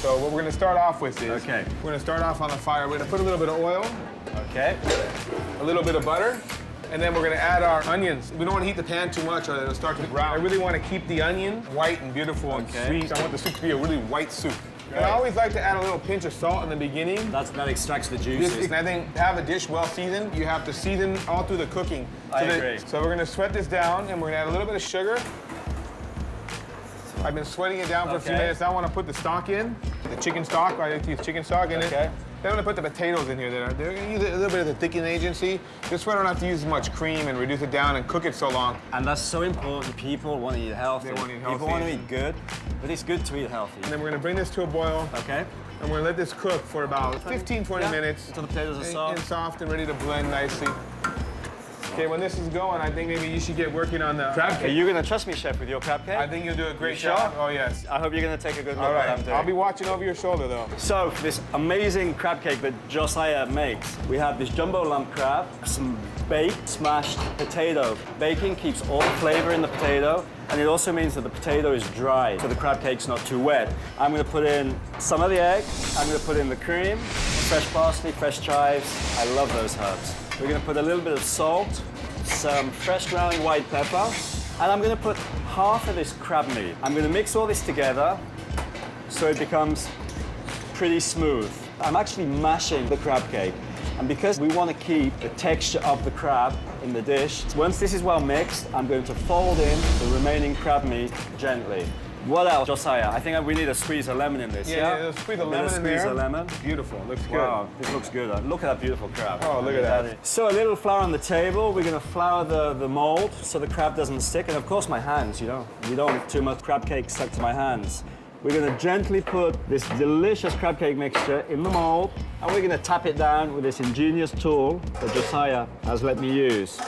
So what we're gonna start off with is, Okay. we're gonna start off on the fire. We're gonna put a little bit of oil, Okay. a little bit of butter, and then we're gonna add our onions. We don't wanna heat the pan too much or it'll start to brown. I really wanna keep the onion white and beautiful and sweet. I want the soup to be a really white soup. And I always like to add a little pinch of salt in the beginning. That extracts the juices. I think to have a dish well seasoned, you have to season all through the cooking. I agree. So we're gonna sweat this down and we're gonna add a little bit of sugar. I've been sweating it down for a few minutes. Now I want to put the stock in, the chicken stock. I like to use chicken stock in it. Then I'm going to put the potatoes in here. They're going to use a little bit of the thickening agency. This way I don't have to use as much cream and reduce it down and cook it so long. And that's so important. People want to eat healthy. They want to eat healthy. People want to eat good, but it's good to eat healthy. And then we're going to bring this to a boil. Okay. And we're going to let this cook for about 15, 20 minutes. Until the potatoes are soft. And soft and ready to blend nicely. Okay, when this is going, I think maybe you should get working on the crab cake. Are you going to trust me, Chef, with your crab cake? I think you'll do a great sure? job. Oh, yes. I hope you're going to take a good look All at what I'm right. doing. I'll be watching over your shoulder, though. So, for this amazing crab cake that Josiah makes, we have this jumbo lump crab, some baked, smashed potato. Baking keeps all the flavor in the potato, and it also means that the potato is dry, so the crab cake's not too wet. I'm going to put in some of the egg, I'm going to put in the cream, fresh parsley, fresh chives. I love those herbs. We're going to put a little bit of salt, some fresh ground white pepper, and I'm going to put half of this crab meat. I'm going to mix all this together so it becomes pretty smooth. I'm actually mashing the crab cake, and because we want to keep the texture of the crab in the dish, once this is well mixed, I'm going to fold in the remaining crab meat gently. What else, Josiah? I think we need to squeeze a lemon in this, Yeah, squeeze a lemon in there. Squeeze a lemon. Beautiful, looks good. Wow, this looks good. Look at that beautiful crab. Oh, look at that. So a little flour on the table. We're going to flour the mold so the crab doesn't stick. And of course my hands, you don't want too much crab cake stuck to my hands. We're going to gently put this delicious crab cake mixture in the mold, and we're going to tap it down with this ingenious tool that Josiah has let me use.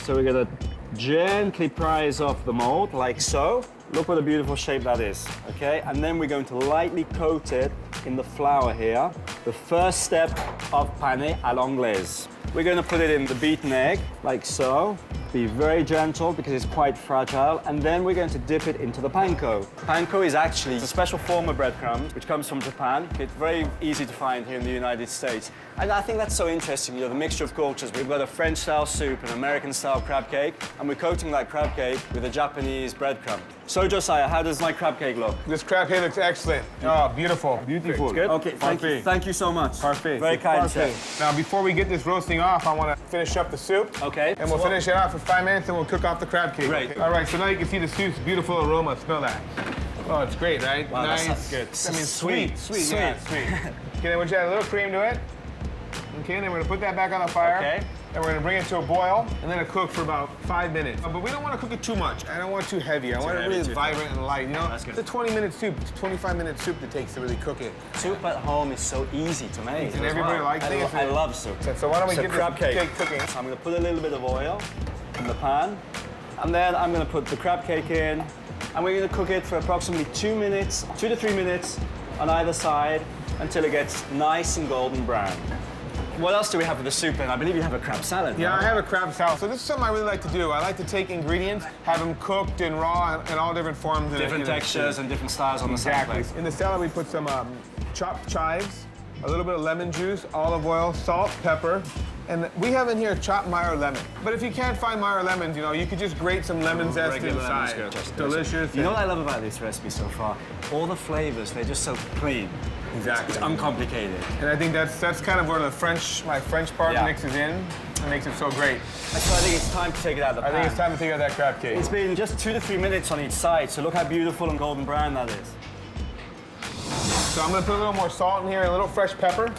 So we're going to gently prise off the mold like so. Look what a beautiful shape that is, okay? And then we're going to lightly coat it in the flour here. The first step of pane à l'anglaise. We're going to put it in the beaten egg, like so. Be very gentle because it's quite fragile. And then we're going to dip it into the panko. Panko is actually a special form of breadcrumbs, which comes from Japan. It's very easy to find here in the United States. And I think that's so interesting, the mixture of cultures. We've got a French-style soup, an American-style crab cake, and we're coating that crab cake with a Japanese breadcrumb. So, Josiah, how does my crab cake look? This crab cake looks excellent. Oh, beautiful. Beautiful. Good? Okay, thank you so much. Parfait. Very kind, Chef. Now, before we get this roasting off, I want to finish up the soup. Okay. And we'll finish it off for 5 minutes, and we'll cook off the crab cake. Great. Okay? All right, so now you can see the soup's beautiful aroma. Smell that. Oh, it's great, right? Wow, nice. that sounds good. I mean, sweet. Yeah, sweet. Okay, then we'll add a little cream to it. Okay, and then we're gonna put that back on the fire. Okay. And we're gonna bring it to a boil, and then it'll cook for about 5 minutes. But we don't want to cook it too much. I don't want it too heavy. I want it really vibrant and light. You know, that's good. It's a 20-minute soup. It's a 25-minute soup that takes to really cook it. Soup at home is so easy to make. And everybody likes it. I love soup. So why don't we get crab this cake cake cooking? So I'm going to put a little bit of oil in the pan, and then I'm going to put the crab cake in, and we're going to cook it for approximately 2 minutes, 2 to 3 minutes on either side until it gets nice and golden brown. What else do we have for the soup then? I believe you have a crab salad. Yeah, right? I have a crab salad. So this is something I really like to do. I like to take ingredients, have them cooked and raw in all different forms. Different textures and different styles on the same plate. In the salad, we put some chopped chives, a little bit of lemon juice, olive oil, salt, pepper, and we have in here chopped Meyer lemon. But if you can't find Meyer lemons, you could just grate some lemon zest inside. It's delicious. You know what I love about this recipe so far? All the flavors, they're just so clean. Exactly. It's uncomplicated. And I think that's kind of where my French part mixes in and makes it so great. So I think it's time to take it out of the pan. I think it's time to take out that crab cake. It's been just 2 to 3 minutes on each side, so look how beautiful and golden brown that is. So I'm gonna put a little more salt in here and a little fresh pepper.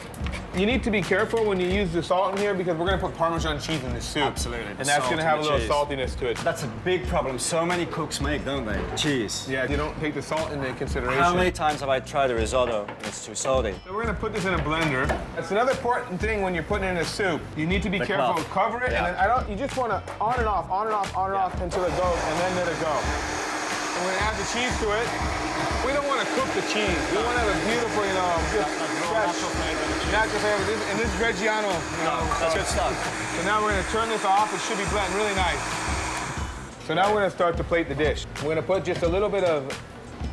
You need to be careful when you use the salt in here because we're gonna put Parmesan cheese in this soup. Absolutely. And that's gonna have a little saltiness to it. That's a big problem so many cooks make, don't they? Cheese. Yeah, you don't take the salt into consideration. How many times have I tried a risotto and it's too salty? So we're gonna put this in a blender. That's another important thing when you're putting it in a soup. You need to be careful, cover it, and then you just wanna on and off until it goes, and then let it go. And we're gonna add the cheese to it. We don't want to cook the cheese. We want to have a beautiful, just fresh, natural flavor. And this is Reggiano, That's good stuff. So now we're going to turn this off. It should be blending really nice. So now we're going to start to plate the dish. We're going to put just a little bit of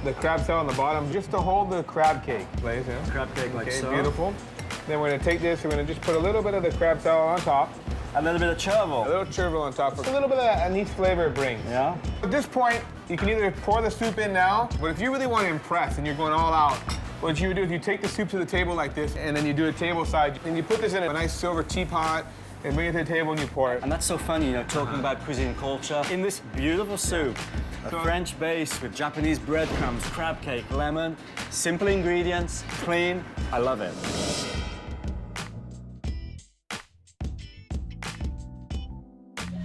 the crab shell on the bottom just to hold the crab cake, Blaze. Yeah? Crab cake like Okay, so. beautiful. Then we're gonna take this, we're gonna just put a little bit of the crab shell on top. A little bit of A chervil. little chervil on top. Just a little bit of that anise flavor it brings. Yeah. At this point, you can either pour the soup in now, but if you really want to impress and you're going all out, what you would do is you take the soup to the table like this, and then you do a table side, and you put this in a nice silver teapot, and bring it to the table and you pour it. And that's so funny, you know, talking about cuisine culture. In this beautiful soup, a French base with Japanese breadcrumbs, crab cake, lemon, simple ingredients, clean. I love it.